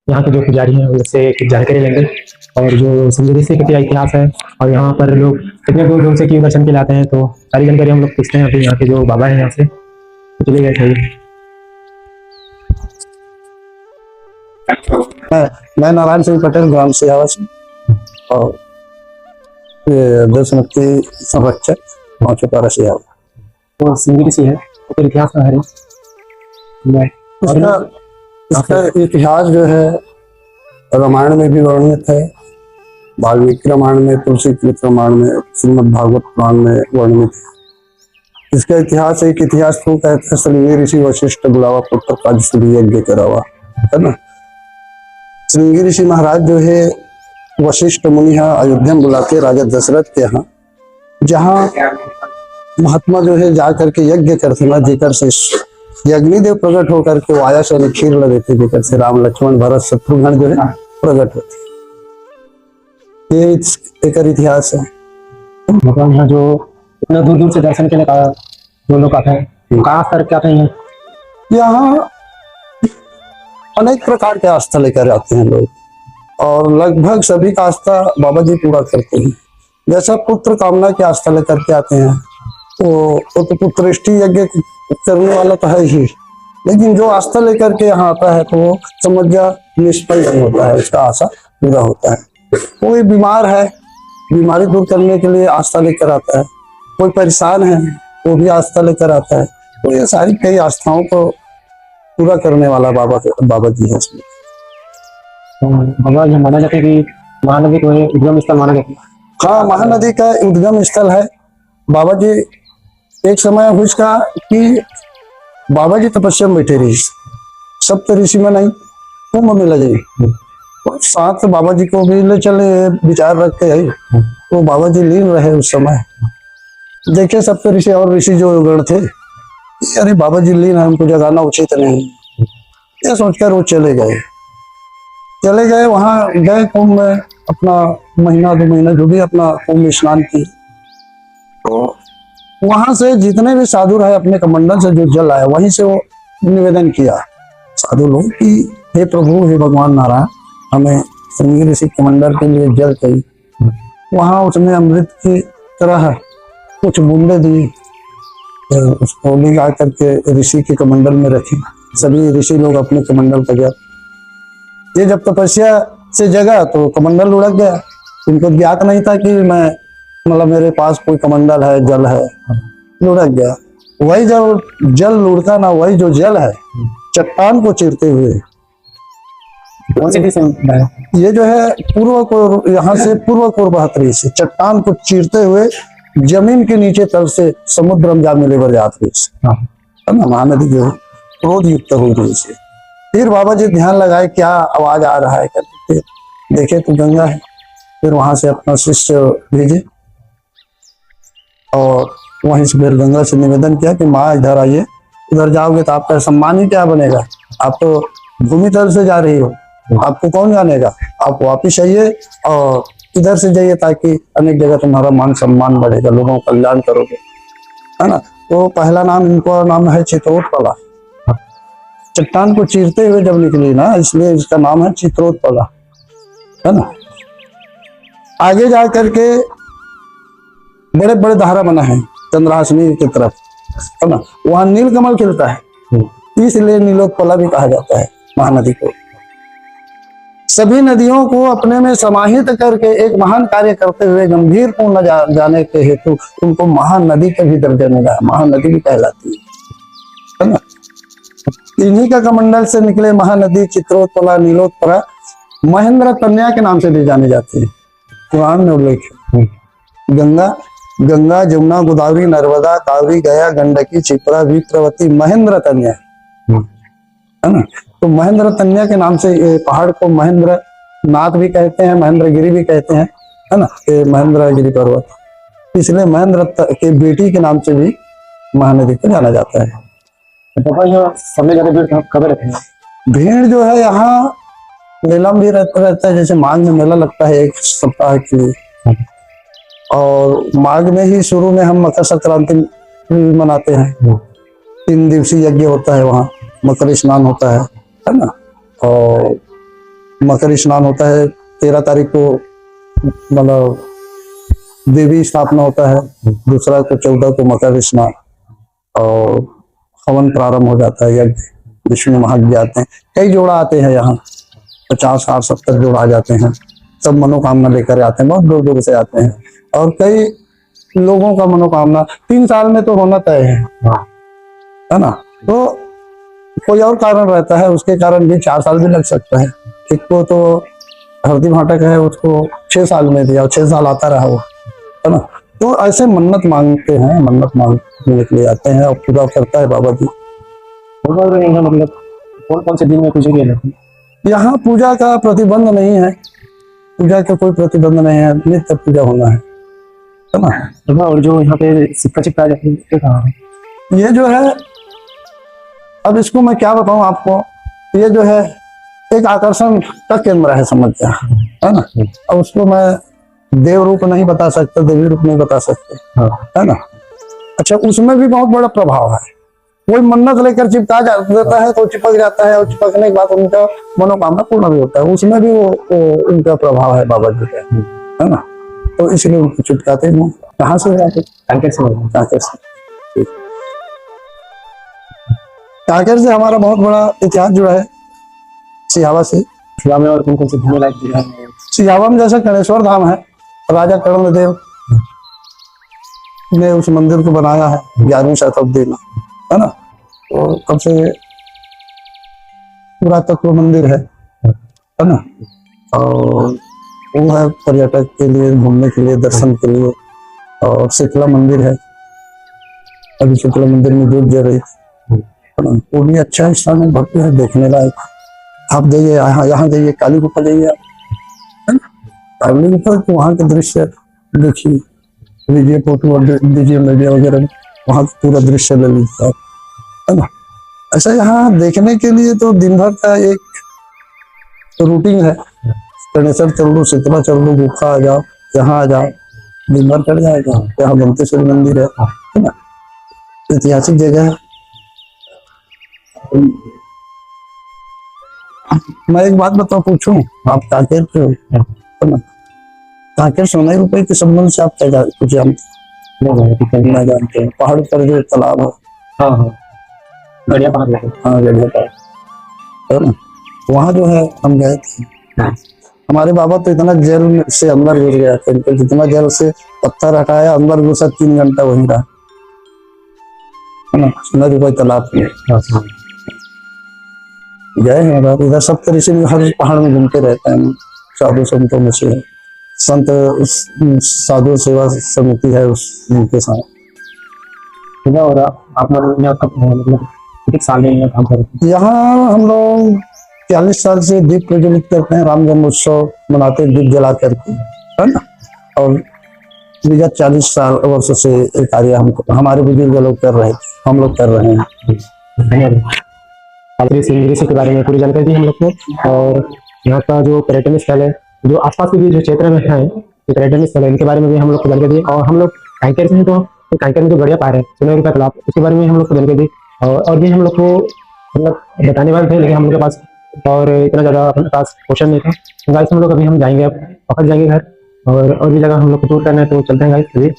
यहाँ के जो पुजारी हैं उनसे कुछ जानकारी लेंगे और जो श्रृंगेरी से क्या इतिहास है और यहाँ पर लोग कितने दूर दूर से क्यों दर्शन के लिए आते हैं, तो सारी जानकारी हम लोग पूछते हैं अभी यहाँ के जो बाबा हैं यहाँ से। तो चले गए थे। मैं नारायण सिंह पटेल, ग्राम सियावा से, और ये दशमती संरक्षक पांचों सियावा। तो श्रृंगेरी से है तो फिर इतिहास में है इसका इतिहास जो है रामायण में भी वर्णित है, वाल्मीकि रामायण में, तुलसी कृत रामायण में, श्रीमद् भागवत पुराण में वर्णित है। इसका इतिहास एक इतिहास को कहते हैं श्रृंगी ऋषि वशिष्ठ बुलावा पुत्र का सूर्य यज्ञ करावा, है ना। श्रृंगी ऋषि महाराज जो है वशिष्ठ मुनि यहाँ अयोध्या में बुलाते राजा दशरथ के यहाँ, जहाँ महात्मा जो है जा करके यज्ञ करते ना, जेकर से अग्निदेव प्रकट होकर के वाया से खीर लगे थे, जेकर से राम लक्ष्मण भरत शत्रुघ्न जो है प्रकट होते। ये एक इतिहास है। भगवान यहाँ जो इतना दूर दूर से दर्शन के लिए जो लोग आते हैं कहाँ स्तर के आते हैं? यहाँ अनेक प्रकार के आस्था लेकर आते हैं लोग, और लगभग सभी का आस्था बाबा जी पूरा करते हैं। जैसा पुत्र कामना की आस्था लेकर के आते हैं, तो पुत्रेष्टि यज्ञ करने वाला तो है ही, लेकिन जो आस्था लेकर के यहाँ आता है तो वो समझ जा निष्फल नहीं होता है, उसका आशा पूरा होता है। कोई बीमार है, बीमारी दूर करने के लिए आस्था लेकर आता है, कोई परेशान है वो भी आस्था लेकर आता है। तो ये सारी कई आस्थाओं को पूरा करने वाला बाबा जी है इसमें। भगवान यहाँ माना जाता है कि महानदी को उद्गम स्थल माना जाता है। हाँ, महानदी का उद्गम स्थल है। बाबा जी एक समय हुआ इसका कि बाबा जी तपस्या में बैठे रही, सप्त ऋषि में नहीं, कुंभ में लगे, और साथ बाबा जी को भी ले चले विचार रख के है, तो बाबा जी लीन रहे उस समय। देखे सप्त ऋषि और ऋषि जो गण थे, अरे बाबा जी लीन है, हमको जगाना उचित नहीं, ये सोचकर वो चले गए। वहां गए कुंभ में, अपना महीना 2 महीना जो भी अपना कुंभ स्नान किए। तो वहां से जितने भी साधु रहे अपने कमंडल से जो जल आया, वहीं से वो निवेदन किया साधु लोग कि हे प्रभु, हे भगवान नारायण, हमें श्रृंगी ऋषि कमंडल के लिए जल चाहिए। वहां उसने अमृत की तरह कुछ बूंदे दी, उसको ले जा करके ऋषि के कमंडल में रखी। सभी ऋषि लोग अपने कमंडल पर गए। ये जब तपस्या से जगा तो कमंडल लुढ़क गया। इनको ज्ञात नहीं था कि मैं मतलब मेरे पास कोई कमंडल है, जल है, लुढ़क गया। वही जब जल लुढ़का ना, वही जो जल है चट्टान को चीरते हुए, ये जो है पूर्व को, यहाँ से पूर्व को बहत रही से चट्टान को चीरते हुए जमीन के नीचे तल से समुद्र में जा मिले जात रही से, है ना। महानदी जो क्रोध युक्त हो रही से। फिर बाबा जी ध्यान लगाए क्या आवाज आ रहा है करके, देखे तो गंगा है। फिर वहां से अपना शिष्य भेजे और वहीं से फिर गंगा से निवेदन किया कि माँ इधर आइए, इधर जाओगे तो आपका सम्मान ही क्या बनेगा, आप तो भूमि तल से जा रही हो, आपको कौन जानेगा, आप वापिस आइए और इधर से जाइए, ताकि अनेक जगह तुम्हारा मान सम्मान बढ़ेगा, लोगों का कल्याण करोगे, है ना। तो पहला नाम इनको नाम है चित्रोत्पला। चट्टान को चीरते हुए जब निकली ना, इसलिए इसका नाम है चित्रोत्पला, है ना। आगे जा करके बड़े बड़े धारा बना है चंद्रहासिनी की तरफ, है ना, वहां नीलकमल खिलता है, इसलिए नीलोत्पला भी कहा जाता है महानदी को। सभी नदियों को अपने में समाहित करके एक महान कार्य करते हुए गंभीर पूर्ण जाने के हेतु उनको महानदी का भी दर्जा मिला, महानदी भी कहलाती है ना। इन्हीं का कमंडल से निकले महानदी चित्रोत्पला, नीलोत्पला महेंद्र तन्या के नाम से भी जाने जाते हैं। पुराण में उल्लेख है। गंगा, जमुना, गोदावरी, नर्मदा, कावरी, गया, गंडकी, क्षिप्रा, विप्रवती, महेंद्र तन्या, है ना। तो महेंद्र तन्या के नाम से ये पहाड़ को महेंद्र नाथ भी कहते हैं, महेंद्र गिरी भी कहते हैं, है ना, ये महेंद्र गिरी पर्वत, इसलिए महेंद्र के बेटी के नाम से भी महानदी को जाना जाता है। समय ज्यादा भीड़ कब रहते हैं? भीड़ जो है यहाँ मेला भी रहता है, जैसे माघ में मेला लगता है 1 सप्ताह के लिए, और माघ में ही शुरू में हम मकर संक्रांति मनाते हैं। 3 दिवसीय यज्ञ होता है वहाँ, मकर स्नान होता है ना। और मकर स्नान होता है 13 तारीख को, मतलब देवी स्थापना होता है, दूसरा को 14 को मकर स्नान, और हवन प्रारंभ हो जाता है, यज्ञ विष्णु महायज्ञ आते हैं, कई जोड़ा आते हैं यहाँ, 50 60 70 जोड़ा आ जाते हैं, सब मनोकामना लेकर आते हैं, बहुत दूर दूर से आते हैं, और कई लोगों का मनोकामना 3 साल में तो होना तय है ना। तो कोई और कारण रहता है, उसके कारण भी 4 साल भी लग सकता है। एक को तो हरदी भाटक है, उसको 6 साल में दिया, 6 साल आता रहा वो, है ना। तो ऐसे मन्नत मांगते हैं, मन्नत मांगने के लिए आते हैं और पूरा करता है बाबा जी। मतलब कौन कौन से दिन में पूजा किया जाता है? यहाँ पूजा का प्रतिबंध नहीं है, पूजा का कोई प्रतिबंध नहीं है, नित्य पूजा होना है ना। और जो यहाँ पे सिक्का चिपकाया जाता है ये कहाँ है? ये जो है, अब इसको मैं क्या बताऊं आपको, ये जो है एक आकर्षण का केंद्र है, समझ गया, है ना। अब उसको मैं देव रूप नहीं बता सकता, देवी रूप नहीं बता सकते, है ना। अच्छा, उसमें भी बहुत बड़ा प्रभाव है। कोई मन्नत लेकर चिपका देता है तो चिपक जाता है, और चिपकने के बाद उनका मनोकामना पूर्ण भी होता है, उसमें भी वो उनका प्रभाव है बाबा जी का, है ना। तो इसलिए उनको चिपकाते हैं। कहाँ से जाते? कांकेर से। कांकेर से हमारा बहुत बड़ा इतिहास जुड़ा है, सियावा से। सियावा में और कौन कौन से घूमने लायक जगह है? सियावा में जैसे कर्णेश्वर धाम है, राजा कर्णदेव ने उस मंदिर को बनाया है 11वीं शताब्दी में, है ना। तो सबसे पुरातत्व मंदिर है ना। और वो है पर्यटक के लिए, घूमने के लिए, दर्शन के लिए। और शीतला मंदिर है, अभी शीतला मंदिर में दूध दे रही है, वो भी अच्छा स्थान है, भव्य है, देखने लायक। आप जाइए यहाँ जाइए, काली गुफा जाइए, है ना। काली गुफा तो वहाँ के दृश्य देखिए, लीजिए फोटो दीजिए मीडिया वगैरह, वहाँ का पूरा दृश्य ले लीजिए, है ना। ऐसा यहाँ देखने के लिए तो दिन भर का एक रूटीन है। कर्णेश्वर चल लो, शीतला चल लो, गुफा आ जाओ, यहाँ आ जाओ, दिन भर चढ़ जाएगा। यहाँ दंतेश्वरी मंदिर है ना, ऐतिहासिक जगह है। मैं एक बात बताऊं, पूछूं, आप कांकेर पे हो, है ना। कांकेर सोने रुपए के संबंध से आप क्या कुछ जानते हैं? पहाड़ पर जो तालाब है, बढ़िया पहाड़ लगे। हाँ गढ़िया पहाड़, है ना। वहाँ जो है हम गए थे, हमारे बाबा तो इतना जल से अंदर घुस गया, जितना जल से पत्थर हटाया अंदर घुसा, 3 घंटा वहीं रहा, है ना। सोने रुपए तालाब में गए हैं। इधर सब ऋषि हर पहाड़ में घूमते रहते हैं, साधु संतों में से संत साधु सेवा समिति है उनके साथ। और आप मतलब कितने साल में यहाँ काम करते हैं? यहाँ हम लोग 40 साल से दीप प्रज्वलित करते हैं, राम जन्म उत्सव मनाते हैं दीप जला करके, है ना। और विगत 40 साल वर्ष से ये कार्य हमारे बुजुर्ग लोग कर रहे हैं, हम लोग कर रहे हैं। ऋषि के बारे में पूरी जानकारी दी हम लोग को। और यहाँ का जो पर्यटन स्थल है, जो आसपास के भी जो क्षेत्र में है पर्यटन स्थल है, इनके बारे में भी हम लोग को जानकारी दी। और हम लोग कांकेर से हैं, तो कांकेर में जो गढ़िया पहाड़ है, सोने रुपए तालाब, उसके बारे में हम लोग को जानकारी दी। और भी हम लोग को मतलब बताने वाले थे, लेकिन हम लोग के पास और इतना ज़्यादा अपने पास क्वेश्चन नहीं था। गाइस हम लोग अभी हम जाएंगे, अब पकड़ जाएंगे घर, और भी जगह हम लोग को टूर करना है, तो चलते हैं गाइस।